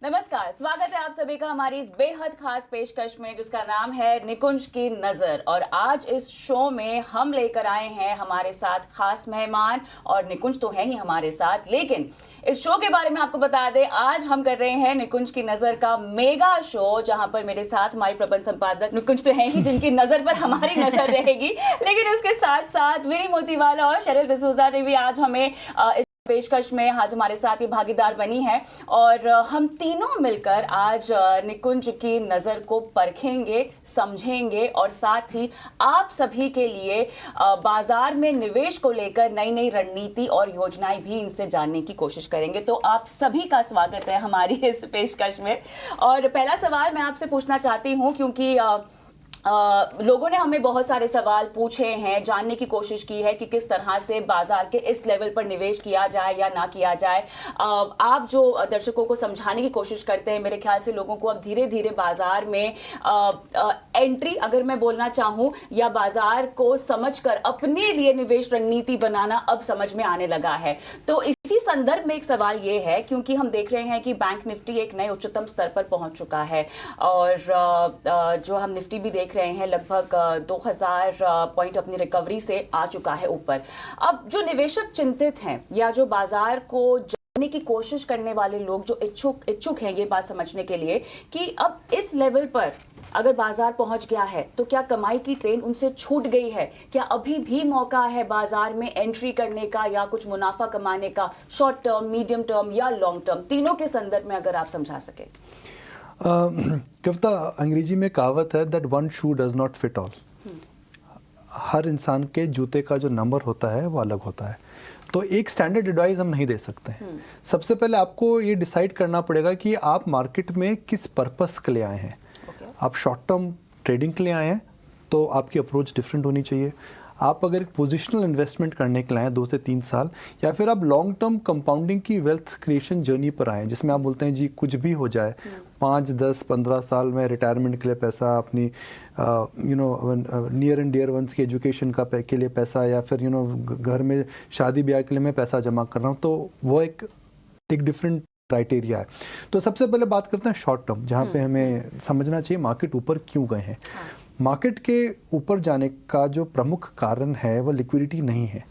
नमस्कार, स्वागत है आप सभी का हमारी इस बेहद खास पेशकश में जिसका नाम है निकुंज की नजर। और आज इस शो में हम लेकर आए हैं हमारे साथ खास मेहमान, और निकुंज तो है ही हमारे साथ, लेकिन इस शो के बारे में आपको बता दें, आज हम कर रहे हैं निकुंज की नजर का मेगा शो, जहां पर मेरे साथ हमारे प्रबंध संपादक निकुंज तो है ही, जिनकी नजर पर हमारी नजर रहेगी, लेकिन उसके साथ साथ विनी मोतीवाला और शरद डिसूजा ने भी आज हमें इस पेशकश में आज हमारे साथ ये भागीदार बनी है। और हम तीनों मिलकर आज निकुंज की नज़र को परखेंगे, समझेंगे और साथ ही आप सभी के लिए बाजार में निवेश को लेकर नई नई रणनीति और योजनाएं भी इनसे जानने की कोशिश करेंगे। तो आप सभी का स्वागत है हमारी इस पेशकश में। और पहला सवाल मैं आपसे पूछना चाहती हूँ, क्योंकि लोगों ने हमें बहुत सारे सवाल पूछे हैं, जानने की कोशिश की है कि किस तरह से बाजार के इस लेवल पर निवेश किया जाए या ना किया जाए। आप जो दर्शकों को समझाने की कोशिश करते हैं, मेरे ख्याल से लोगों को अब धीरे धीरे बाजार में एंट्री, अगर मैं बोलना चाहूं, या बाजार को समझकर अपने लिए निवेश रणनीति बनाना अब समझ में आने लगा है। तो इसी संदर्भ में एक सवाल ये है, क्योंकि हम देख रहे हैं कि बैंक निफ्टी एक नए उच्चतम स्तर पर पहुंच चुका है, और जो हम निफ्टी भी देख रहे हैं लगभग 2000 पॉइंट अपनी रिकवरी से आ चुका है ऊपर। अब जो निवेशक चिंतित हैं या जो बाजार को जानने की कोशिश करने वाले लोग जो इच्छुक हैं ये बात समझने के लिए कि अब इस लेवल पर अगर बाजार पहुंच गया है तो क्या कमाई की ट्रेन उनसे छूट गई है, क्या अभी भी मौका है बाजार में एंट्री करने का या कुछ मुनाफा कमाने का, शॉर्ट टर्म, मीडियम टर्म या लॉन्ग टर्म, तीनों के संदर्भ में अगर आप समझा सके। कविता, अंग्रेजी में कहावत है that one shoe does not fit all. हर इंसान के जूते का जो नंबर होता है वो अलग होता है, तो एक स्टैंडर्ड एडवाइस हम नहीं दे सकते हैं। सबसे पहले आपको ये डिसाइड करना पड़ेगा कि आप मार्केट में किस पर्पस के लिए आए हैं। आप शॉर्ट टर्म ट्रेडिंग के लिए आए हैं तो आपकी अप्रोच डिफरेंट होनी चाहिए। आप अगर एक पोजिशनल इन्वेस्टमेंट करने के लिए आए 2 से 3 साल, या फिर आप लॉन्ग टर्म कंपाउंडिंग की वेल्थ क्रिएशन जर्नी पर आए, जिसमें आप बोलते हैं जी कुछ भी हो जाए, 5, 10, 15 साल में रिटायरमेंट के लिए पैसा, अपनी नियर एंड डियर वंस की एजुकेशन का के लिए पैसा, या फिर घर में शादी ब्याह के लिए मैं पैसा जमा कर रहा हूँ, तो वो एक डिफरेंट क्राइटेरिया है। तो सबसे पहले बात करते हैं शॉर्ट टर्म, जहाँ पे हमें समझना चाहिए मार्केट ऊपर क्यों गए हैं। मार्केट के ऊपर जाने का जो प्रमुख कारण है वो लिक्विडिटी नहीं है।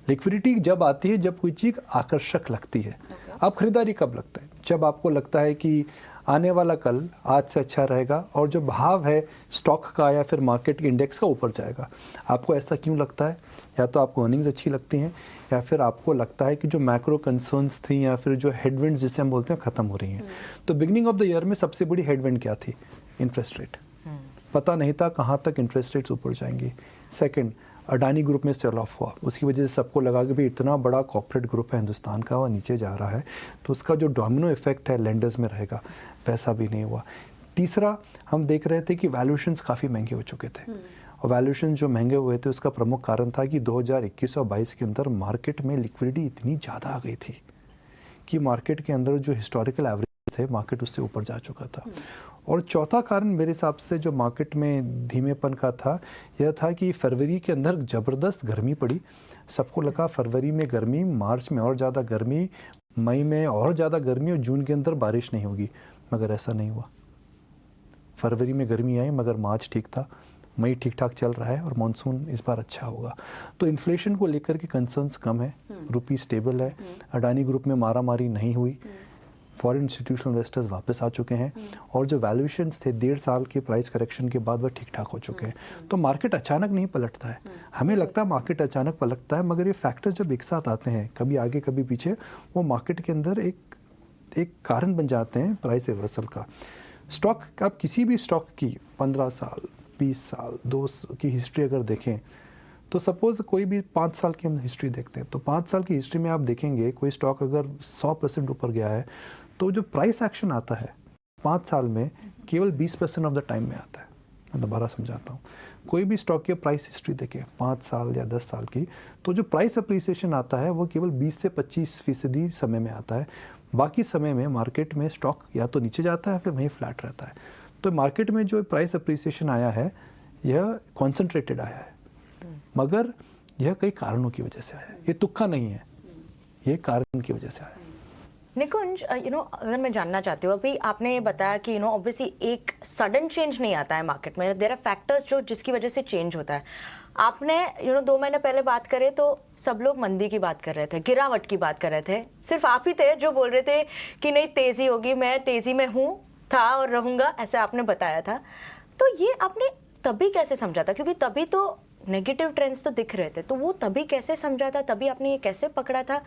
लिक्विडिटी जब आती है जब कोई चीज़ आकर्षक लगती है। आप खरीदारी कब लगता है? जब आपको लगता है कि आने वाला कल आज से अच्छा रहेगा और जो भाव है स्टॉक का या फिर मार्केट के इंडेक्स का ऊपर जाएगा। आपको ऐसा क्यों लगता है? या तो आपको अर्निंग्स अच्छी लगती हैं, या फिर आपको लगता है कि जो मैक्रो कंसर्न्स थी या फिर जो हेडविंड्स जिसे हम बोलते हैं ख़त्म हो रही हैं। तो बिगिनिंग ऑफ द ईयर में सबसे बड़ी हेडविंड क्या थी? Interest rate. पता नहीं था कहाँ तक इंटरेस्ट रेट्स ऊपर जाएंगी। सेकंड, अडानी ग्रुप में सेल ऑफ हुआ, उसकी वजह से सबको लगा कि भाई इतना बड़ा कॉर्पोरेट ग्रुप है हिंदुस्तान का, वो नीचे जा रहा है, तो उसका जो डोमिनो इफेक्ट है लेंडर्स में रहेगा, वैसा भी नहीं हुआ। तीसरा, हम देख रहे थे कि वैल्यूएशंस काफ़ी महंगे हो चुके थे, और वैल्यूएशन जो महंगे हुए थे उसका प्रमुख कारण था कि 2021 और 22 के अंदर मार्केट में लिक्विडिटी इतनी ज़्यादा आ गई थी कि मार्केट के अंदर जो हिस्टोरिकल एवरेज थे मार्केट उससे ऊपर जा चुका था। और चौथा कारण मेरे हिसाब से जो मार्केट में धीमेपन का था, यह था कि फरवरी के अंदर ज़बरदस्त गर्मी पड़ी। सबको लगा फरवरी में गर्मी, मार्च में और ज़्यादा गर्मी, मई में और ज़्यादा गर्मी, और जून के अंदर बारिश नहीं होगी, मगर ऐसा नहीं हुआ। फरवरी में गर्मी आई मगर मार्च ठीक था, मई ठीक ठाक चल रहा है, और मानसून इस बार अच्छा होगा। तो इन्फ्लेशन को लेकर के कंसर्न्स कम है, रुपी स्टेबल है, अडानी ग्रुप में मारामारी नहीं हुई, फॉरेन इंस्टीट्यूशनल इन्वेस्टर्स वापस आ चुके हैं, और जो वैल्यूएशंस थे 1.5 साल के प्राइस करेक्शन के बाद वह ठीक ठाक हो चुके हैं। तो मार्केट अचानक नहीं पलटता है। हमें लगता है मार्केट अचानक पलटता है, मगर ये फैक्टर जब एक साथ आते हैं, कभी आगे कभी पीछे, वो मार्केट के अंदर एक कारण बन जाते हैं प्राइस रिवर्सल का। स्टॉक, आप किसी भी स्टॉक की 15 साल, 20 साल, 2 की हिस्ट्री अगर देखें, तो सपोज़ कोई भी 5 साल की हम हिस्ट्री देखते हैं, तो 5 साल की हिस्ट्री में आप देखेंगे कोई स्टॉक अगर 100% ऊपर गया है, तो जो प्राइस एक्शन आता है 5 साल में केवल 20% ऑफ द टाइम में आता है। मैं दोबारा समझाता हूँ, कोई भी स्टॉक की प्राइस हिस्ट्री देखें 5 साल या 10 साल की, तो जो प्राइस अप्रिसिएशन आता है वो केवल 20 से 25% समय में आता है। बाकी समय में मार्केट में स्टॉक या तो नीचे जाता है फिर वहीं फ्लैट रहता है। तो मार्केट में जो प्राइस अप्रिसिएशन आया है यह कॉन्सेंट्रेटेड आया है, मगर यह कई कारणों की वजह से आया है। ये तुक्का नहीं है, ये कारण की वजह से आया है। निकुंज, अगर मैं जानना चाहती हूँ, अभी आपने बताया कि ऑब्वियसली एक सडन चेंज नहीं आता है मार्केट में, देयर आर फैक्टर्स जो जिसकी वजह से चेंज होता है। आपने 2 महीने पहले बात करें तो सब लोग मंदी की बात कर रहे थे, गिरावट की बात कर रहे थे, सिर्फ आप ही थे जो बोल रहे थे कि नहीं तेजी होगी, मैं तेजी में हूँ, था और रहूँगा, ऐसे आपने बताया था। तो ये आपने तभी कैसे समझा था, क्योंकि तभी तो नेगेटिव ट्रेंड्स तो दिख रहे थे, तो वो तभी कैसे समझा था, तभी आपने ये कैसे पकड़ा था,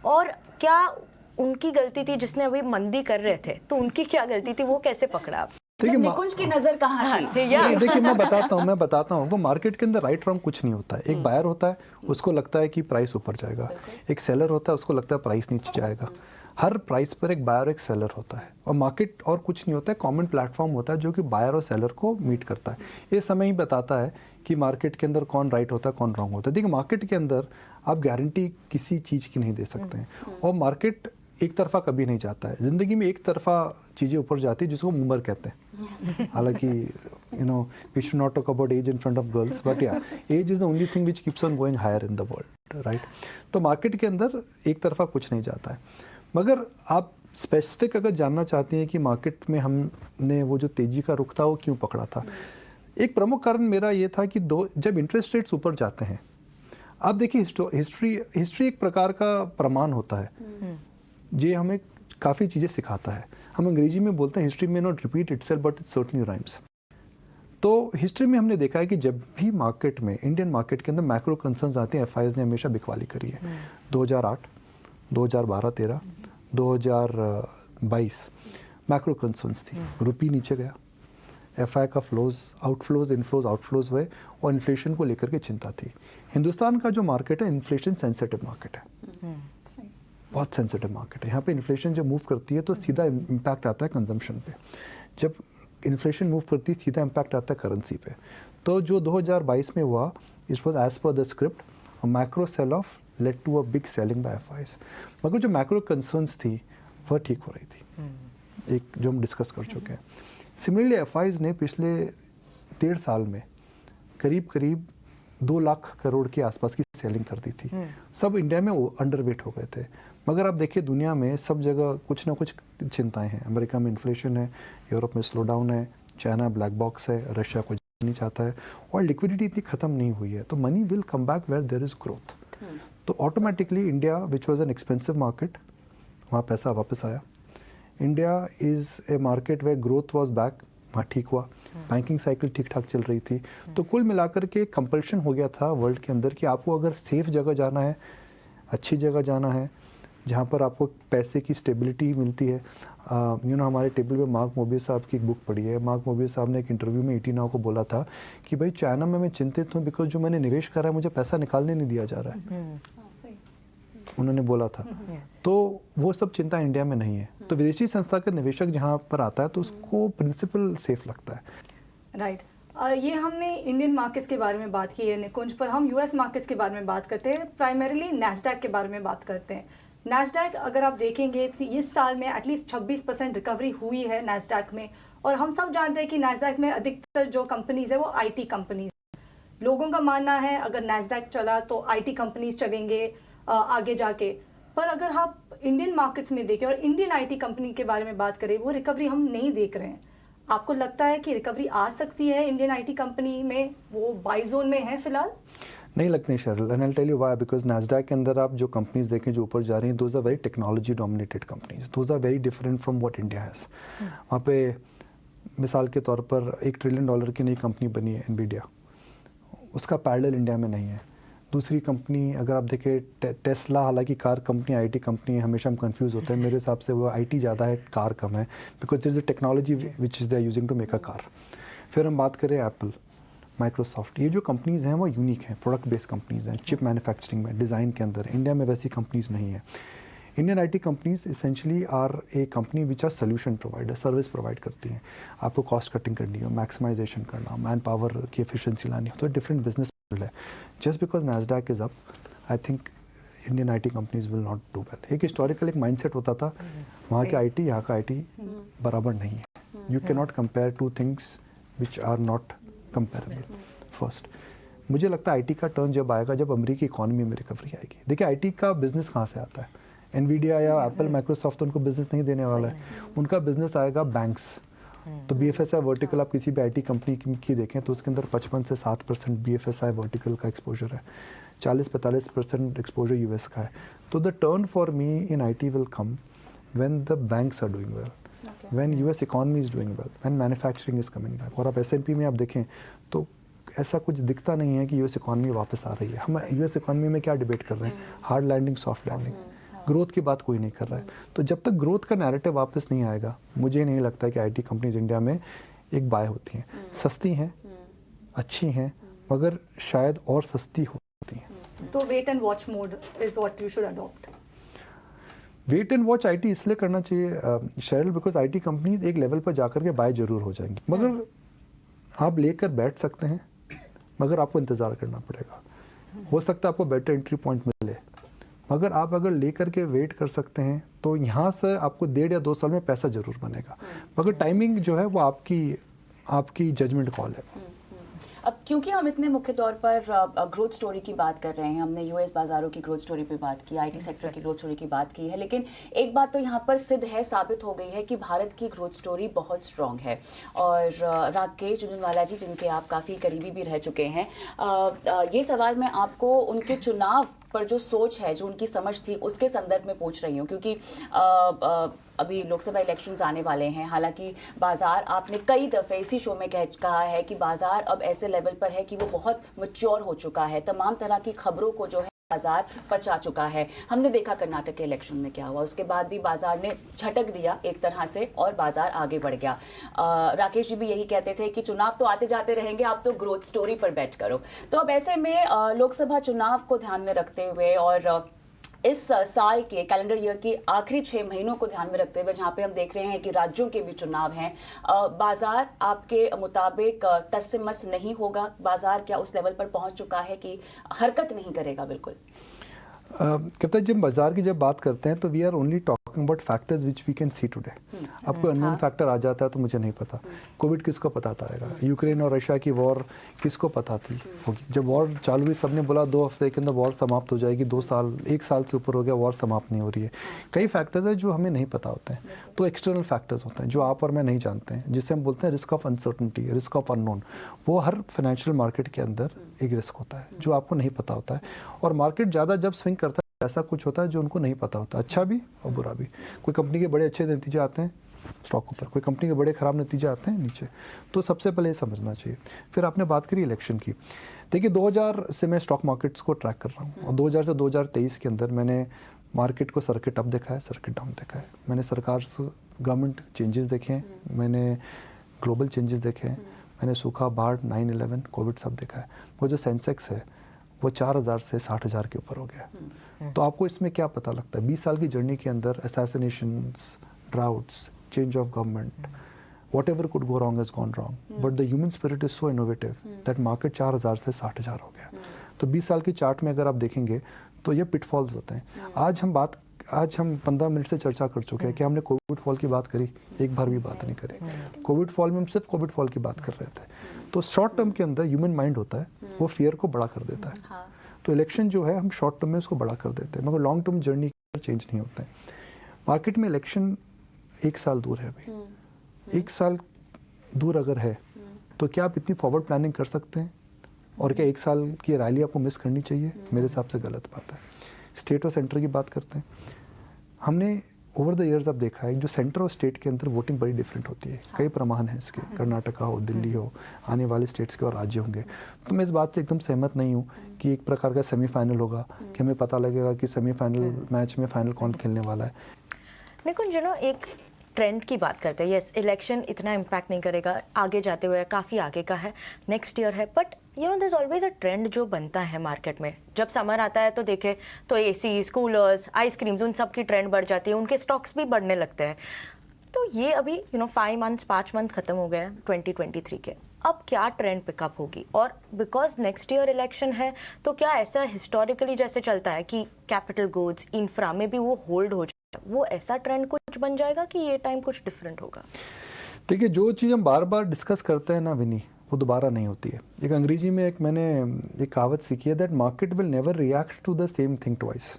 और क्या उनकी गलती थी जिसने अभी मंदी कर रहे थे, तो उनकी क्या गलती थी, वो कैसे पकड़ा आप? देखिए निकुंज की नजर कहाँ थी? देखिए मैं बताता हूँ वो मार्केट के अंदर राइट रॉन्ग कुछ नहीं होता है। एक बायर होता है, उसको लगता है कि प्राइस ऊपर जाएगा, एक सेलर होता है, उसको लगता है प्राइस नीचे जाएगा। हर प्राइस पर एक बायर और एक सेलर होता है, और मार्केट और कुछ नहीं होता है, कॉमन प्लेटफॉर्म होता है जो कि बायर और सेलर को मीट करता है। ये समय ही बताता है कि मार्केट के अंदर कौन राइट होता है, कौन रॉन्ग होता है। देखिए मार्केट के अंदर आप गारंटी किसी चीज़ की नहीं दे सकते हैं, और मार्केट एक तरफा कभी नहीं जाता है। ज़िंदगी में एक तरफा चीज़ें ऊपर जाती है, जिसको उम्र कहते हैं। हालांकि we should not talk about age in front of girls, but yeah age is the only thing which keeps on going higher in the world, right. तो मार्केट के अंदर एक तरफा कुछ नहीं जाता है। मगर आप स्पेसिफिक अगर जानना चाहते हैं कि मार्केट में हमने वो जो तेज़ी का रुख था वो क्यों पकड़ा था, एक प्रमुख कारण मेरा ये था कि जब इंटरेस्ट रेट्स ऊपर जाते हैं, आप देखिए हिस्ट्री एक प्रकार का प्रमाण होता है, ये हमें काफ़ी चीज़ें सिखाता है। हम अंग्रेजी में बोलते हैं हिस्ट्री में not repeat itself but it certainly rhymes. तो हिस्ट्री में हमने देखा है कि जब भी मार्केट में, इंडियन मार्केट के अंदर मैक्रो कंसर्न्स आते हैं, एफआईज ने हमेशा बिकवाली करी है। 2008, 2012-13, 2022 मैक्रो कंसर्न्स थी, रुपी नीचे गया, एफआई का आउटफ्लोज हुए, और इन्फ्लेशन को लेकर के चिंता थी। हिंदुस्तान का जो मार्केट है इन्फ्लेशन सेंसिटिव मार्केट है, बहुत सेंसिटिव मार्केट है। यहाँ पे इन्फ्लेशन जब मूव करती है तो सीधा इम्पैक्ट आता है कंजम्पशन पे, जब इन्फ्लेशन मूव करती है सीधा इम्पैक्ट आता है करेंसी पे। तो जो 2022 में हुआ, it was as per the script, macro sell off led to a big selling by FIs. मगर जो मैक्रो कंसर्न्स थी वह ठीक हो रही थी, एक जो हम डिस्कस कर चुके हैं। सिमिलरली एफआईज ने पिछले 1.5 साल में करीब 2 लाख करोड़ के आसपास की सेलिंग कर दी थी। सब इंडिया में अंडरवेट हो गए थे। मगर आप देखिए दुनिया में सब जगह कुछ ना कुछ चिंताएं हैं। अमेरिका में इन्फ्लेशन है, यूरोप में स्लो डाउन है, चाइना ब्लैक बॉक्स है, रशिया को नहीं चाहता है, और लिक्विडिटी इतनी खत्म नहीं हुई है। तो money will come back where there is growth. तो automatically India which was an expensive market, वहाँ पैसा वापस आया। India is a market where growth was back, वहाँ ठीक हुआ, बैंकिंग साइकिल ठीक ठाक चल रही थी। तो कुल मिलाकर के कंपल्शन हो गया था वर्ल्ड के अंदर कि आपको अगर सेफ जगह जाना है, अच्छी जगह जाना है, जहाँ पर आपको पैसे की स्टेबिलिटी मिलती है। हमारे टेबल पे मार्क मोबियस साहब की एक बुक पढ़ी है। मार्क मोबियस साहब ने एक इंटरव्यू में 18 को बोला था कि भाई चाइना में मैं चिंतित हूँ बिकॉज जो मैंने निवेश करा है मुझे पैसा निकालने नहीं दिया जा रहा है, उन्होंने बोला था। तो वो सब चिंता इंडिया में नहीं है। तो विदेशी संस्था का निवेशक जहाँ पर आता है तो उसको प्रिंसिपल सेफ लगता है। राइट ये हमने इंडियन मार्केट्स के बारे में बात की है निकुंज, पर हम यूएस मार्केट्स के बारे में बात करते हैं, प्राइमरीली नैस्डैक के बारे में बात करते हैं। नैस्डैक अगर आप देखेंगे तो इस साल में एटलीस्ट 26% रिकवरी हुई है नैस्डैक में, और हम सब जानते हैं कि नैस्डैक में अधिकतर जो कंपनीज है वो आईटी कंपनीज। लोगों का मानना है अगर नैस्डैक चला तो आईटी कंपनीज चलेंगे आगे जाके। पर अगर आप इंडियन मार्केट्स में देखें और इंडियन आईटी कंपनी के बारे में बात करें, वो रिकवरी हम नहीं देख रहे हैं। आपको लगता है कि रिकवरी आ सकती है इंडियन आईटी कंपनी में, वो बाई जोन में है फिलहाल? नहीं लगती शरल, and I will tell you why. Because Nasdaq के अंदर आप जो कंपनीज देखें जो ऊपर जा रही हैं, those are very technology dominated companies, those are very different from what India has. वहाँ पे मिसाल के तौर पर $1 ट्रिलियन की नई कंपनी बनी है एनवीडिया, उसका पैरेलल इंडिया में नहीं है। दूसरी कंपनी अगर आप देखें टेस्ला, हालांकि कार कंपनी आईटी कंपनी है, हमेशा हम कंफ्यूज होते हैं। मेरे हिसाब से वो आईटी ज़्यादा है, कार कम है, because there is a technology which is they are using to make a car. फिर हम बात करें एप्पल, माइक्रोसॉफ्ट, ये जो कंपनीज़ हैं वो यूनिक हैं, प्रोडक्ट बेस्ड कंपनीज़ हैं, चिप मैन्युफैक्चरिंग में, डिज़ाइन के अंदर। इंडिया में वैसी कंपनीज़ नहीं है। Indian IT companies essentially are a company which are solution provider, service provide करती हैं। आपको कॉस्ट कटिंग करनी हो, मैक्सिमाइजेशन करना हो, मैन पावर की एफिशिएंसी लानी हो, तो डिफरेंट बिजनेस मॉडल है। Just because Nasdaq is up, I think Indian IT companies will not do well. एक हिस्टोरिकल एक माइंडसेट होता था, वहाँ के आईटी यहाँ का आईटी बराबर नहीं है। You can not compare two things which are not comparable. First, मुझे लगता है आईटी का टर्न जब आएगा जब अमेरिकी इकॉनमी में रिकवरी आएगी। देखिए आईटी का बिजनेस कहाँ से आता है? एनवीडिया या एप्पल माइक्रोसॉफ्ट तो उनको बिजनेस नहीं देने वाला है, उनका बिजनेस आएगा बैंक्स। तो BFSI वर्टिकल आप किसी भी IT कंपनी की देखें तो उसके अंदर 55 से 60% BFSI वर्टिकल का एक्सपोजर है, 40-45% एक्सपोजर US का है। तो the turn for me in IT will come when the banks are doing well, when US economy is doing well, when manufacturing is coming back. और आप S&P में आप देखें तो ऐसा कुछ दिखता नहीं है कि US इकोनॉमी वापस आ रही है। हम US इकोनॉमी में क्या डिबेट कर रहे हैं, hard landing, soft landing, growth की बात कोई नहीं कर रहा है। तो जब तक ग्रोथ का नैरेटिव वापस नहीं आएगा, मुझे नहीं लगता कि IT कंपनीज इंडिया में एक बाय होती हैं। सस्ती हैं, अच्छी हैं, मगर शायद और सस्ती होती हैं। तो wait and watch mode is what you should adopt. Wait and watch IT इसलिए करना चाहिए शेरल, बिकॉज IT कंपनीज एक लेवल पर जाकर के बाय जरूर हो जाएंगी, मगर आप लेकर बैठ सकते हैं, मगर आपको इंतज़ार करना पड़ेगा। हो सकता है आपको बेटर एंट्री पॉइंट मिले, मगर आप अगर लेकर के वेट कर सकते हैं तो यहाँ से आपको 1.5 या 2 साल में पैसा जरूर बनेगा, मगर टाइमिंग जो है वो आपकी जजमेंट कॉल है। अब क्योंकि हम इतने मुख्य तौर पर ग्रोथ स्टोरी की बात कर रहे हैं, हमने US बाजारों की ग्रोथ स्टोरी पे बात की, IT सेक्टर की ग्रोथ स्टोरी की बात की है, लेकिन एक बात तो यहाँ पर सिद्ध है, साबित हो गई है कि भारत की ग्रोथ स्टोरी बहुत स्ट्रॉन्ग है। और राकेश झुनझुनवाला जी, जिनके आप काफ़ी करीबी भी रह चुके हैं, ये सवाल मैं आपको उनके चुनाव पर जो सोच है, जो उनकी समझ थी, उसके संदर्भ में पूछ रही हूँ, क्योंकि अभी लोकसभा इलेक्शंस आने वाले हैं। हालांकि बाजार, आपने कई दफ़े इसी शो में कहा है कि बाजार अब ऐसे लेवल पर है कि वो बहुत मैच्योर हो चुका है, तमाम तरह की खबरों को जो है बाजार पचा चुका है। हमने देखा कर्नाटक के इलेक्शन में क्या हुआ, उसके बाद भी बाजार ने झटक दिया एक तरह से और बाजार आगे बढ़ गया। राकेश जी भी यही कहते थे कि चुनाव तो आते जाते रहेंगे, आप तो ग्रोथ स्टोरी पर बैठ करो। तो अब ऐसे में लोकसभा चुनाव को ध्यान में रखते हुए और इस साल के कैलेंडर ईयर की आखिरी 6 महीनों को ध्यान में रखते हुए, जहां पे हम देख रहे हैं कि राज्यों के भी चुनाव हैं, बाजार आपके मुताबिक टस से मस नहीं होगा? बाजार क्या उस लेवल पर पहुंच चुका है कि हरकत नहीं करेगा बिल्कुल? कहते हैं जब बाजार की जब बात करते हैं तो we are only talking about factors which we can see today. अब कोई अननोन फैक्टर आ जाता है तो मुझे नहीं पता। कोविड किसको पता था, यूक्रेन और रशिया की वॉर किसको पता थी होगी। जब वॉर चालू हुई सबने बोला 2 हफ्ते के अंदर वॉर समाप्त हो जाएगी, 2 साल 1 साल से ऊपर हो गया, वॉर समाप्त नहीं हो रही है। कई फैक्टर्स हैं जो हमें नहीं पता होते हैं, तो एक्सटर्नल फैक्टर्स होते हैं जो आप और मैं नहीं जानते हैं, जिसे हम बोलते हैं risk of uncertainty, risk of unknown. वो हर फाइनेंशियल मार्केट के अंदर एक रिस्क होता है जो आपको नहीं पता होता है, और मार्केट ज़्यादा जब स्विंग करता है ऐसा कुछ होता है जो उनको नहीं पता होता, अच्छा भी और बुरा भी। कोई कंपनी के बड़े अच्छे नतीजे आते हैं स्टॉक ऊपर, कोई कंपनी के बड़े ख़राब नतीजे आते हैं नीचे। तो सबसे पहले ये समझना चाहिए। फिर आपने बात करी इलेक्शन की। देखिए 2000 से मैं स्टॉक मार्केट्स को ट्रैक कर रहा हूँ, और 2000 से 2023 के अंदर मैंने मार्केट को सर्किट अप देखा है, सर्किट डाउन देखा है। मैंने सरकार से गवर्नमेंट चेंजेस देखे हैं, मैंने ग्लोबल चेंजेस देखे हैं, मैंने सूखा, बाढ़, 9/11, कोविड सब देखा है। वो जो सेंसेक्स है वो 4000 से 60,000 के ऊपर हो गया। तो आपको इसमें क्या पता लगता है 20 साल की जर्नी के अंदर? Assassinations, droughts, change of government, whatever could go wrong has gone wrong, but the human spirit is so innovative that market 4000 से 60,000 हो गया। तो 20 साल की चार्ट में अगर आप देखेंगे तो ये पिटफॉल्स होते हैं। आज हम 15 मिनट से चर्चा कर चुके हैं कि हमने कोविड फॉल की बात करी, एक बार भी बात नहीं करी। कोविड फॉल में हम सिर्फ कोविड फॉल की बात कर रहे थे। तो शॉर्ट टर्म के अंदर ह्यूमन माइंड होता है, वो फियर को बड़ा कर देता है। तो इलेक्शन जो है हम शॉर्ट टर्म में उसको बड़ा कर देते हैं, मगर लॉन्ग टर्म जर्नी चेंज नहीं होता है। मार्केट में इलेक्शन 1 साल दूर है अभी। 1 साल दूर अगर है तो क्या आप इतनी फॉरवर्ड प्लानिंग कर सकते हैं? और क्या 1 साल की रैली आपको मिस करनी चाहिए? मेरे हिसाब से गलत बात है। स्टेट और सेंटर की बात करते हैं, हमने ओवर द ईयर्स अब देखा है जो सेंटर और स्टेट के अंदर वोटिंग बड़ी डिफरेंट होती है। कई प्रमाण हैं इसके, कर्नाटका हो, दिल्ली हो, आने वाले स्टेट्स के और राज्य होंगे। तो मैं इस बात से एकदम सहमत नहीं हूँ कि एक प्रकार का सेमीफाइनल होगा कि हमें पता लगेगा कि सेमीफाइनल मैच में फाइनल कौन खेलने वाला है। निकुंज, एक ट्रेंड की बात करते हैं। यस, इलेक्शन इतना इम्पैक्ट नहीं करेगा, आगे जाते हुए काफ़ी आगे का है, नेक्स्ट ईयर है, but there is always a trend जो बनता है मार्केट में। जब समर आता है तो देखें तो एसीज, कूलर्स, आइसक्रीम्स, उन सब की ट्रेंड बढ़ जाती है, उनके स्टॉक्स भी बढ़ने लगते हैं। तो ये अभी 5 मंथ खत्म हो गए हैं 2023 के, अब क्या ट्रेंड पिकअप होगी? और बिकॉज नेक्स्ट ईयर इलेक्शन है तो क्या ऐसा हिस्टोरिकली जैसे चलता है कि कैपिटल गुड्स, इंफ्रा में भी वो होल्ड हो जाए, वो ऐसा ट्रेंड कुछ बन जाएगा कि ये टाइम कुछ डिफरेंट होगा? देखिए जो चीज़ हम बार बार डिस्कस करते हैं ना विनी, वो दोबारा नहीं होती है। एक अंग्रेजी में मैंने एक कहावत सीखी है that market will never react to the same thing twice.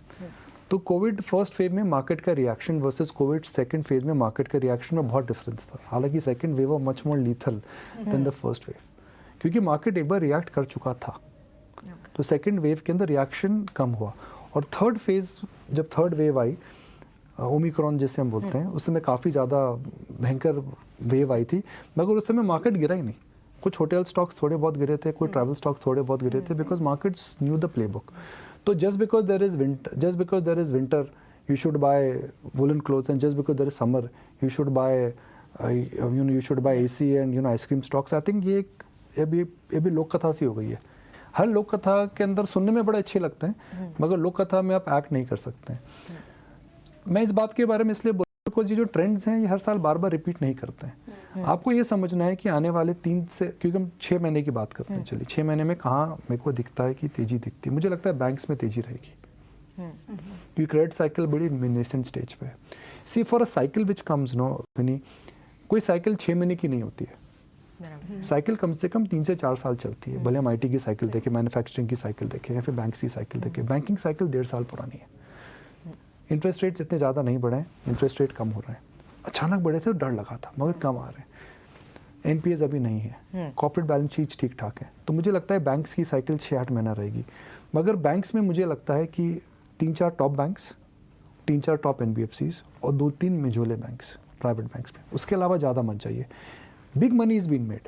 तो कोविड फर्स्ट फेज में मार्केट का reaction versus Covid second phase में मार्केट का रिएक्शन में बहुत डिफरेंस था। हालांकि second wave was much more lethal than the first wave, क्योंकि मार्केट एक बार रिएक्ट कर चुका था। तो सेकंड वेव के अंदर रिएक्शन कम हुआ। और थर्ड फेज, जब थर्ड वेव आई, ओमिक्रॉन जैसे हम बोलते हैं, उस समय काफ़ी ज़्यादा भयंकर वेव आई थी, मगर उस समय मार्केट गिरा ही नहीं। कुछ होटल स्टॉक्स थोड़े बहुत गिरे थे, कोई ट्रैवल स्टॉक्स थोड़े बहुत गिरे थे, because markets knew the playbook. तो just because there is winter you should buy woolen clothes, and just because there is summer you should buy you should buy AC and ice cream stocks. I think ये भी लोक कथा सी हो गई है। हर लोक कथा के अंदर सुनने में बड़े अच्छे लगते हैं, मगर लोक कथा में आप एक्ट नहीं कर सकते हैं। मैं इस बात के बारे में इसलिए बोल रहा हूं बिकॉज ये जो ट्रेंड्स हैं ये हर साल बार बार रिपीट नहीं करते हैं। आपको ये समझना है कि आने वाले 3 से, क्योंकि हम 6 महीने की बात करते हैं, चलिए 6 महीने में कहाँ मेरे को दिखता है कि तेजी दिखती है। मुझे लगता है बैंक्स में तेजी रहेगी, क्योंकि क्रेडिट साइकिल बड़ी नेसेंट स्टेज पे है। See for a cycle which comes कोई साइकिल 6 महीने की नहीं होती है। साइकिल कम से कम 3 से 4 साल चलती है। भले हम IT की साइकिल देखें, मैन्युफैक्चरिंग की साइकिल देखें, या फिर बैंक्स की साइकिल देखें। बैंकिंग साइकिल 1.5 साल पुरानी है। इंटरेस्ट रेट्स इतने ज़्यादा नहीं बढ़े हैं, इंटरेस्ट रेट कम हो रहे हैं। अचानक बढ़े थे तो डर लगा था, मगर कम आ रहे हैं। NPAs अभी नहीं है, कॉर्पोरेट बैलेंस शीट ठीक ठाक है। तो मुझे लगता है बैंक्स की साइकिल 6-8 महीना रहेगी। मगर बैंक्स में मुझे लगता है कि 3-4 टॉप बैंक्स, 3-4 टॉप NBFCs और 2-3 मिजोले बैंक्स, प्राइवेट बैंक्स में। उसके अलावा ज़्यादा मत जाइए। Big money is been made,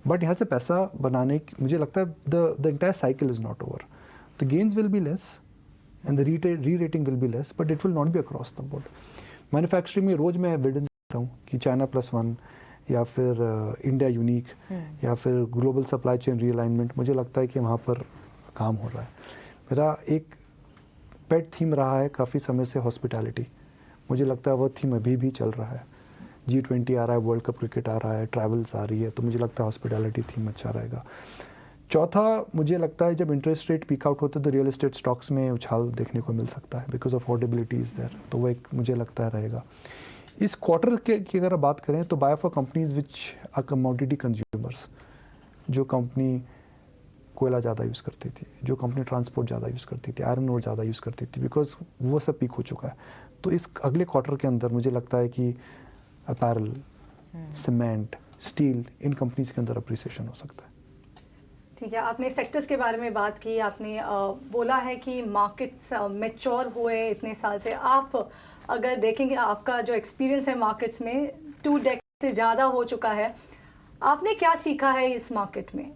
but यहाँ से पैसा बनाने की मुझे लगता है the entire cycle is not over. The gains will be less and the rerating will be less, but it will not be across the board. Manufacturing में रोज़ मैं एविडेंस देता हूँ कि China+1 या फिर इंडिया यूनिक या फिर ग्लोबल सप्लाई चेन रीअलाइनमेंट, मुझे लगता है कि वहाँ पर काम हो रहा है। मेरा एक पेट थीम रहा है काफ़ी समय से हॉस्पिटैलिटी। मुझे लगता है वो थीम अभी भी चल रहा है। G20 आ रहा है, वर्ल्ड कप क्रिकेट आ रहा है, ट्रैवल्स आ रही है, तो मुझे लगता है हॉस्पिटैलिटी थीम अच्छा रहेगा। चौथा, मुझे लगता है जब इंटरेस्ट रेट पीक आउट होते तो रियल एस्टेट स्टॉक्स में उछाल देखने को मिल सकता है, बिकॉज अफोर्डेबिलिटी इज़ देयर। तो वो एक मुझे लगता है रहेगा। इस क्वार्टर की अगर बात करें तो buy for companies which are commodity consumers, जो कंपनी कोयला ज़्यादा यूज़ करती थी, जो कंपनी ट्रांसपोर्ट ज़्यादा यूज़ करती थी, आयरन ओर ज़्यादा यूज़ करती थी, बिकॉज वो सब पीक हो चुका है। तो इस अगले क्वार्टर के अंदर मुझे लगता है कि अपैरल, सीमेंट, स्टील, इन कंपनीज के अंदर अप्रिसिएशन हो सकता है। ठीक है, आपने सेक्टर्स के बारे में बात की, आपने बोला है कि मार्केट्स मैच्योर हुए इतने साल से। आप अगर देखेंगे आपका जो एक्सपीरियंस है मार्केट्स में 2 डेकेड से ज़्यादा हो चुका है, आपने क्या सीखा है इस मार्केट में?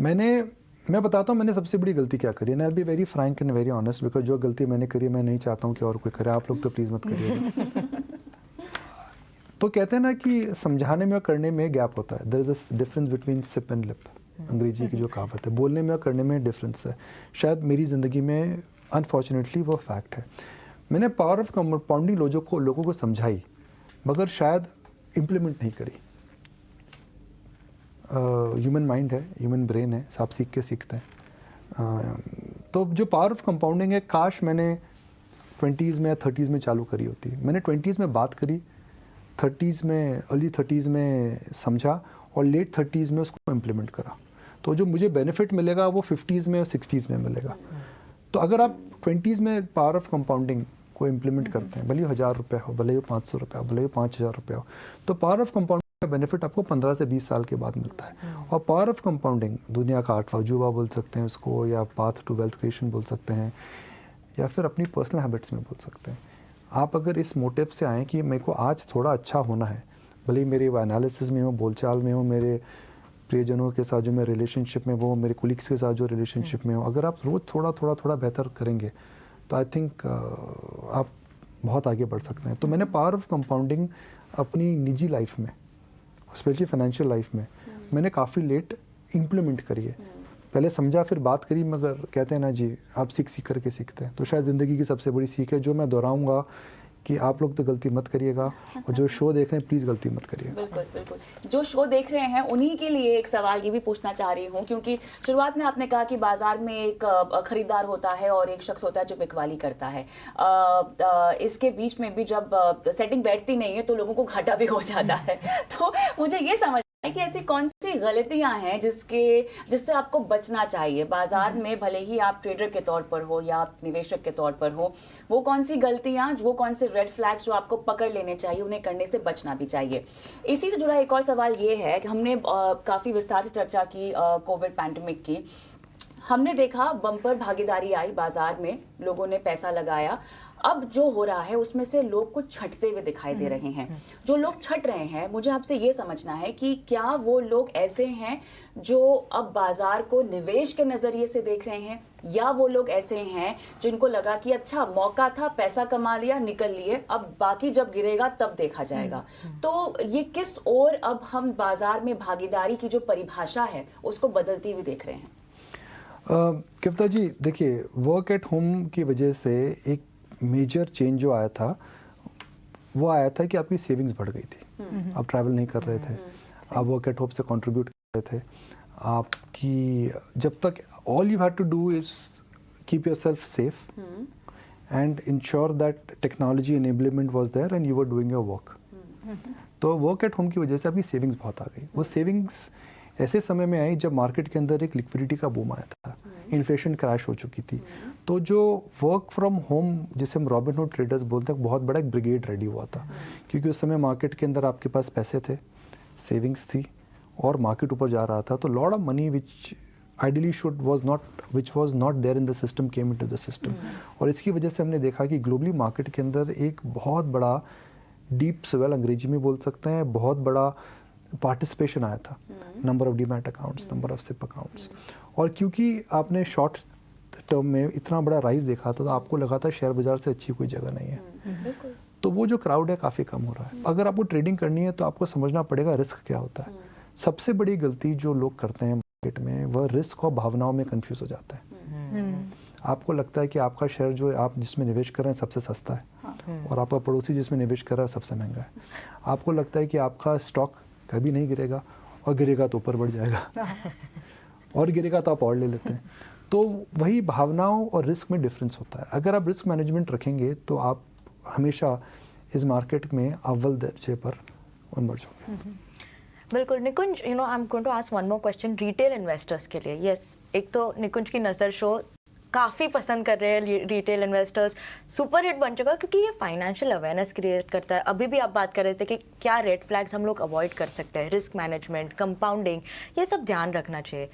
मैं बताता हूँ मैंने सबसे बड़ी गलती क्या करी है। I be very frank and very honest, because जो गलती मैंने करी मैं नहीं चाहता हूँ कि और कोई करे। आप लोग तो प्लीज़ मत करिएगा। तो कहते हैं ना कि समझाने में और करने में गैप होता है। There is a difference between sip and lip, अंग्रेजी की जो कहावत है। बोलने में और करने में डिफरेंस है। शायद मेरी ज़िंदगी में अनफॉर्चुनेटली वो फैक्ट है। मैंने पावर ऑफ कंपाउंडिंग लोगों को समझाई, मगर शायद इम्प्लीमेंट नहीं करी। ह्यूमन माइंड है, ह्यूमन ब्रेन है, सब सीख के सीखते हैं। तो जो पावर ऑफ कंपाउंडिंग है, काश मैंने 20s में या 30s में चालू करी होती। मैंने 20s में बात करी, 30s में, अर्ली 30s में समझा और लेट 30s में उसको इम्प्लीमेंट करा। तो जो मुझे बेनिफिट मिलेगा वो 50s में और 60s में मिलेगा। तो अगर आप 20s में पावर ऑफ कंपाउंडिंग को इम्प्लीमेंट करते हैं, भले ही 1000 रुपये हो, भले ही 500 रुपये हो, भले ही 5000 रुपये हो, तो पावर ऑफ कंपाउंडिंग का बेनिफिट आपको 15 से 20 साल के बाद मिलता है। और पावर ऑफ कंपाउंडिंग दुनिया का 8वां अजूबा बोल सकते हैं उसको, या पाथ टू वेल्थ क्रिएशन बोल सकते हैं, या फिर अपनी पर्सनल हैबिट्स में बोल सकते हैं। आप अगर इस मोटिव से आएँ कि मेरे को आज थोड़ा अच्छा होना है, भले ही मेरे एनालिसिस में हो, बोलचाल में हो, मेरे प्रियजनों के साथ जो मैं रिलेशनशिप में वो, मेरे कोलिग्स के साथ जो रिलेशनशिप में हो, अगर आप रोज़ थोड़ा बेहतर करेंगे तो आई थिंक आप बहुत आगे बढ़ सकते हैं। तो मैंने पावर ऑफ कंपाउंडिंग अपनी निजी लाइफ में, स्पेशली फाइनेंशियल लाइफ में, मैंने काफ़ी लेट इम्प्लीमेंट करी है। पहले समझा फिर बात करी, मगर कहते हैं ना जी, आप सीख करके सीखते हैं। तो शायद ज़िंदगी की सबसे बड़ी सीख है, जो मैं दोहराऊंगा कि आप लोग तो गलती मत करिएगा, और जो शो देख रहे हैं प्लीज़ गलती मत करिएगा। बिल्कुल बिल्कुल, जो शो देख रहे हैं उन्हीं के लिए एक सवाल ये भी पूछना चाह रही हूँ, क्योंकि शुरुआत में आपने कहा कि बाजार में एक खरीदार होता है और एक शख्स होता है जो बिकवाली करता है। इसके बीच में भी जब सेटिंग बैठती नहीं है तो लोगों को घाटा भी हो जाता है। तो मुझे ये समझ कि ऐसी कौन सी गलतियां हैं जिससे आपको बचना चाहिए बाजार में, भले ही आप ट्रेडर के तौर पर हो या आप निवेशक के तौर पर हो, वो कौन सी गलतियां, वो कौन से रेड फ्लैग्स जो आपको पकड़ लेने चाहिए, उन्हें करने से बचना भी चाहिए। इसी से जुड़ा एक और सवाल ये है कि हमने काफ़ी विस्तार से चर्चा की कोविड पैंडेमिक की। हमने देखा बम्पर भागीदारी आई बाजार में, लोगों ने पैसा लगाया। अब जो हो रहा है उसमें से लोग कुछ छटते हुए दिखाई दे रहे हैं। जो लोग छट रहे हैं, मुझे आपसे ये समझना है कि क्या वो लोग ऐसे हैं जो अब बाजार को निवेश के नजरिए से देख रहे हैं, या वो लोग ऐसे हैं जिनको लगा कि अच्छा मौका था, पैसा कमा लिया, निकल लिए, अब बाकी जब गिरेगा तब देखा जाएगा। तो ये किस ओर अब हम बाजार में भागीदारी की जो परिभाषा है उसको बदलती हुई देख रहे हैं? कविता जी देखिए, वर्क एट होम की वजह से एक मेजर चेंज जो आया था वो आया था कि आपकी सेविंग्स बढ़ गई थी। आप ट्रैवल नहीं कर रहे थे, आप वर्क एट होम से कंट्रीब्यूट कर रहे थे। आपकी जब तक all you had to do is keep yourself safe and ensure that technology enablement was there and you were doing your work. तो वर्क एट होम की वजह से आपकी सेविंग्स बहुत आ गई। वो सेविंग्स ऐसे समय में आई जब मार्केट के अंदर एक लिक्विडिटी का बूम आया था, इन्फ्लेशन क्रैश हो चुकी थी। तो जो वर्क फ्रॉम होम जिसे हम रॉबिनहुड ट्रेडर्स बोलते हैं, बहुत बड़ा एक ब्रिगेड रेडी हुआ था, क्योंकि उस समय मार्केट के अंदर आपके पास पैसे थे, सेविंग्स थी और मार्केट ऊपर जा रहा था। तो lot of money which ideally was not there in the system came into the system। और इसकी वजह से हमने देखा कि ग्लोबली मार्केट के अंदर एक बहुत बड़ा डीप स्वेल, अंग्रेजी में बोल सकते हैं, बहुत बड़ा पार्टिसिपेशन आया था। Number of demat accounts, number of SIP accounts. और क्योंकि आपने शॉर्ट टर्म में इतना बड़ा राइज देखा था, तो आपको लगा था शेयर बाजार से अच्छी कोई जगह नहीं है। तो वो जो क्राउड है काफ़ी कम हो रहा है। अगर आपको ट्रेडिंग करनी है तो आपको समझना पड़ेगा रिस्क क्या होता है। सबसे बड़ी गलती जो लोग करते हैं मार्केट में, वह रिस्क और भावनाओं में कंफ्यूज हो जाता है। आपको लगता है कि आपका शेयर जो आप जिसमें निवेश कर रहे हैं सबसे सस्ता है, और आपका पड़ोसी जिसमें निवेश कर रहा है सबसे महंगा है। आपको लगता है कि आपका स्टॉक कभी नहीं गिरेगा, और गिरेगा तो ऊपर बढ़ जाएगा, और गिरेगा तो आप और ले लेते हैं। तो वही भावनाओं और रिस्क में डिफरेंस होता है। अगर आप रिस्क मैनेजमेंट रखेंगे तो आप हमेशा इस मार्केट में अव्वल दर्जे पर इमर्ज होंगे। बिल्कुल Nikunj, I am going to ask one more question retail investors के लिए। यस, एक तो निकुंज की नज़र शो काफ़ी पसंद कर रहे हैं रिटेल इन्वेस्टर्स, सुपर हिट बन चुका क्योंकि ये फाइनेंशियल अवेयरनेस क्रिएट करता है। अभी भी आप बात कर रहे थे कि क्या रेड फ्लैग्स हम लोग अवॉइड कर सकते हैं, रिस्क मैनेजमेंट, कंपाउंडिंग, ये सब ध्यान रखना चाहिए।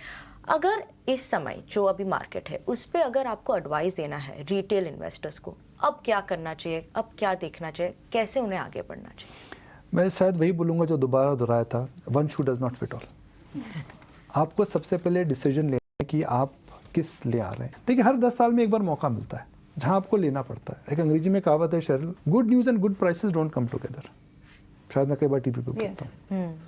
अगर इस समय जो अभी मार्केट है उस पर अगर आपको एडवाइस देना है रिटेल इन्वेस्टर्स को, अब क्या करना चाहिए, अब क्या देखना चाहिए, कैसे उन्हें आगे बढ़ना चाहिए? मैं शायद वही बोलूँगा जो दोबारा दोहराया था, one shoe does not fit all. आपको सबसे पहले डिसीजन लेना है कि आप किस ले आ रहे हैं। देखिए, हर 10 साल में एक बार मौका मिलता है जहां आपको लेना पड़ता है। एक अंग्रेजी में कहावत है Sheryl, good news and good prices don't come together. शायद मैं कई बार टीवी पे बोलता हूँ।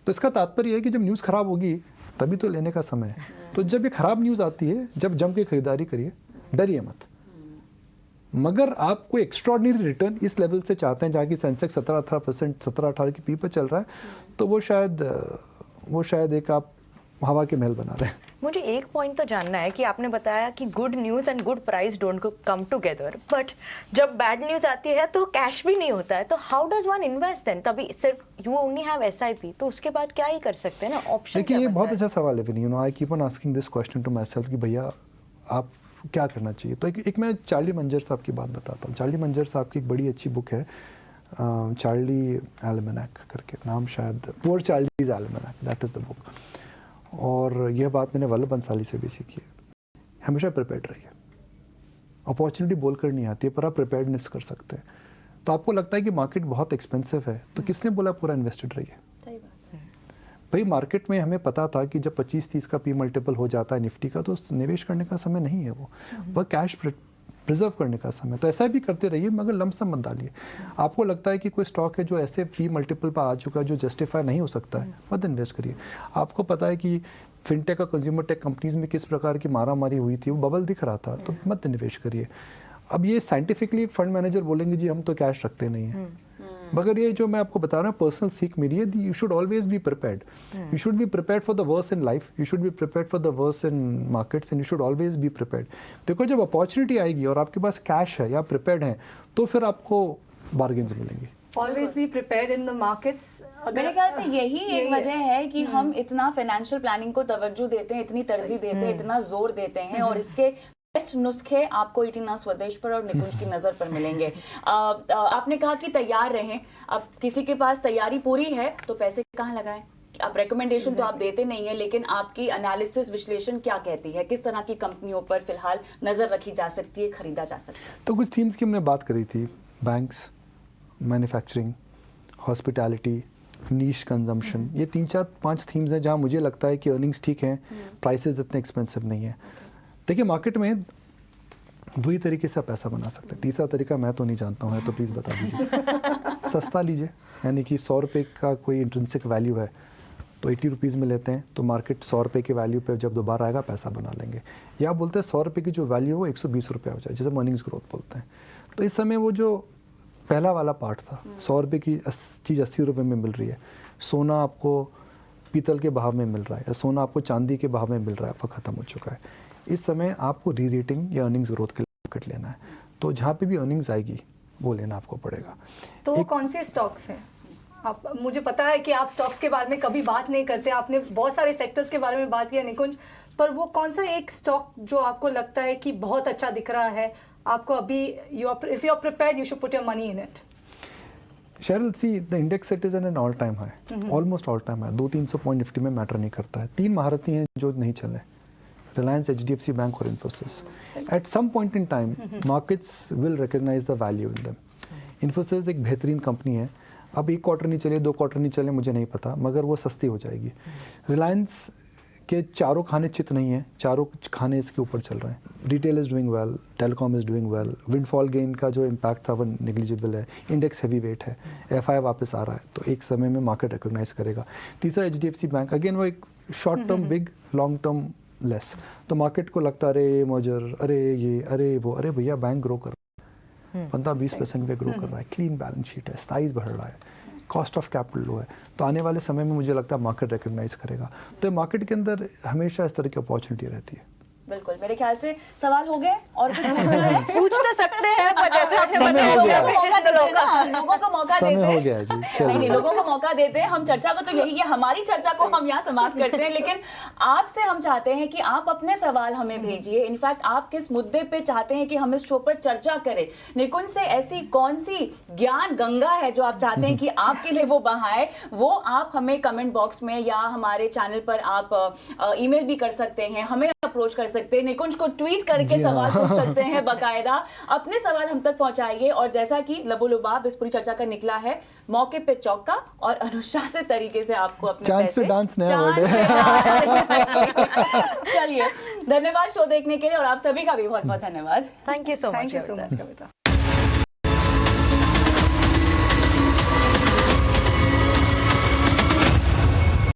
तो इसका तात्पर्य है कि जब न्यूज़ खराब होगी तभी तो लेने का समय है। तो जब ये खराब न्यूज़ आती है, जब जम के खरीदारी करिए, डरिए मत। मगर आप कोई एक्स्ट्रॉर्डिनरी रिटर्न इस लेवल से चाहते हैं जहाँ की सेंसेक्स 17-18% 17-18 की पी पर चल रहा है, तो वो शायद एक आप हवा के महल बना रहे हैं। मुझे एक पॉइंट तो जानना है कि आपने बताया कि good news and good price don't come together, but जब बैड न्यूज़ आती है तो कैश भी नहीं होता है, तो how does one invest then? तभी सिर्फ यू ओनली हैव एसआईपी, तो उसके बाद क्या ही कर सकते हैं ना, ऑप्शन। देखिए, ये बहुत अच्छा सवाल है Vinny. I keep on asking this question to myself कि भैया आप क्या करना चाहिए। तो एक मैं चार्ली मंजर साहब की बात बताता हूँ। चार्ली मंजर साहब की एक बड़ी अच्छी बुक है, चार्ली एल्मैनाक करके नाम, शायद Poor Charlie's Almanack, that is the book. और यह बात मैंने वल्लभ बंसाली से भी सीखी है, हमेशा प्रिपेयर्ड रहिए। अपॉर्चुनिटी बोलकर नहीं आती है, पर आप प्रिपेयर्डनेस कर सकते हैं। तो आपको लगता है कि मार्केट बहुत एक्सपेंसिव है, तो किसने बोला पूरा इन्वेस्टेड रहिए? सही बात है। भाई, मार्केट में हमें पता था कि जब 25-30 का पी मल्टीपल हो जाता है निफ्टी का, तो निवेश करने का समय नहीं है, वह कैश प्रिजर्व करने का समय। तो ऐसा भी करते रहिए, मगर लमसम मत डालिए। आपको लगता है कि कोई स्टॉक है जो ऐसे पी मल्टीपल पर आ चुका है जो जस्टिफाई नहीं हो सकता है, मत इन्वेस्ट करिए। आपको पता है कि फिनटेक और कंज्यूमर टेक कंपनीज में किस प्रकार की मारामारी हुई थी, वो बबल दिख रहा था, तो मत निवेश करिए। अब ये साइंटिफिकली फंड मैनेजर बोलेंगे जी हम तो कैश रखते नहीं हैं, मगर ये जो मैं आपको बता रहा हूँ पर्सनल सीख मेरी है, you should always be prepared. You should be prepared for the worst in life, you should be prepared for the worst in markets, and you should always be prepared. देखो, जब अपॉर्चुनिटी आएगी और आपके पास cash है या prepared है, तो फिर आपको बार्गेन्स मिलेंगे। Always be prepared in the markets. मेरे ख्याल से यही एक वजह है कि हम्म। हम इतना फाइनेंशियल प्लानिंग को तवज्जो देते हैं, इतनी तरजीह देते हैं, इतना जोर देते हैं, और इसके बेस्ट नुस्खे आपको इतना स्वदेश पर और निकुंज की नज़र पर मिलेंगे। आपने कहा कि तैयार रहें। अब किसी के पास तैयारी पूरी है तो पैसे कहाँ लगाएं? आप रिकमेंडेशन तो आप देते नहीं है, लेकिन आपकी एनालिसिस विश्लेषण क्या कहती है? किस तरह की कंपनियों पर फिलहाल नज़र रखी जा सकती है, खरीदा जा सकता है? तो कुछ थीम्स की हमने बात करी थी, बैंक्स, मैन्युफैक्चरिंग, हॉस्पिटैलिटी, नीश कंजम्पशन, ये 3-4-5 थीम्स हैं जहाँ मुझे लगता है कि अर्निंग्स ठीक हैं, प्राइसेस इतने एक्सपेंसिव नहीं है। देखिए मार्केट में दो ही तरीके से आप पैसा बना सकते हैं, तीसरा तरीका मैं तो नहीं जानता हूँ, तो प्लीज़ बता दीजिए। सस्ता लीजिए, यानी कि 100 रुपये का कोई इंट्रिंसिक वैल्यू है तो 80 रुपीज़ में लेते हैं, तो मार्केट 100 रुपये के वैल्यू पे जब दोबारा आएगा पैसा बना लेंगे। या बोलते हैं 100 रुपये की जो वैल्यू है वो 120 रुपये हो जाए, जैसे अर्निंग्स ग्रोथ बोलते हैं। तो इस समय वो जो पहला वाला पार्ट था, 100 रुपये की चीज़ 80 रुपये में मिल रही है, सोना आपको पीतल के भाव में मिल रहा है, या सोना आपको चांदी के भाव में मिल रहा है, आपका ख़त्म हो चुका है। इस समय आपको री रेटिंग या अर्निंग्स ग्रोथ के लिए मार्केट लेना है, तो जहाँ पे भी अर्निंग्स आएगी वो लेना आपको पड़ेगा। तो वो कौन से स्टॉक्स हैं? आप, मुझे पता है कि आप स्टॉक्स के बारे में कभी बात नहीं करते, आपने बहुत सारे सेक्टर्स के बारे में बात किया निकुंज, पर वो कौन सा एक स्टॉक जो आपको लगता है कि बहुत अच्छा दिख रहा है आपको अभी, if you are prepared you should put your money in it? Sheryl, see the index set is an all time high, almost all time high, 200-300 point Nifty में मैटर नहीं करता है। 3 महारथी हैं जो नहीं चले, रिलायंस, HDFC बैंक और Infosys. At some point in time markets will recognise the value in them. Infosys एक बेहतरीन कंपनी है, अब 1 क्वार्टर नहीं चले, 2 क्वार्टर नहीं चले, मुझे नहीं पता, मगर वो सस्ती हो जाएगी। रिलायंस के चारों खाने चित नहीं है, चारों खाने इसके ऊपर चल रहे हैं। Retail is doing well, telecom is doing well, windfall gain का जो इम्पैक्ट था वो नेग्लिजिबल है, इंडेक्स हैवी वेट है, FI वापस आ रहा है, तो एक समय में मार्केट रिकॉग्नाइज करेगा। तीसरा HDFC बैंक, अगेन वो एक short term big, long term less, तो मार्केट को लगता है अरे ये मर्जर, अरे ये, अरे वो, अरे भैया बैंक ग्रो कर 15-20% पे ग्रो कर रहा है, क्लीन बैलेंस शीट है, साइज बढ़ रहा है, कॉस्ट ऑफ कैपिटल लो है, तो आने वाले समय में मुझे लगता है मार्केट रिकग्नाइज करेगा। तो मार्केट के अंदर हमेशा इस तरह की अपॉर्चुनिटी रहती है। बिल्कुल, मेरे ख्याल से सवाल हो गए और कुछ पूछना है? पूछ तो सकते हैं, पर जैसे आपने समय बताया हो गया। लोगों को मौका देते हैं ना, लोगों को मौका समय देते हो हैं। गया है जी, नहीं चलिए। नहीं, लोगों को मौका देते हैं। हम चर्चा को तो यही है, हमारी चर्चा को हम यहाँ समाप्त करते हैं, लेकिन आपसे हम चाहते हैं कि आप अपने सवाल हमें भेजिए। इनफैक्ट आप किस मुद्दे पे चाहते हैं कि हम इस शो पर चर्चा करें, निकुंज से ऐसी कौन सी ज्ञान गंगा है जो आप चाहते हैं कि आपके लिए वो बहाए, वो आप हमें कमेंट बॉक्स में या हमारे चैनल पर आप ईमेल भी कर सकते हैं, हमें अप्रोच कर सकते हैं, निकुंज को ट्वीट करके जी हाँ। सवाल पूछ सकते हैं, बकायदा अपने सवाल हम तक पहुंचाइए। और जैसा कि लबोलुबाब इस पूरी चर्चा का निकला है, मौके पे चौका और अनुशासित तरीके से आपको अपने चांस पे पैसे डांस नया चांस वर्ड पे डांस। चलिए, धन्यवाद शो देखने के लिए, और आप सभी का भी बहुत बहुत धन्यवाद। Thank you so thank you much. So much Kavita.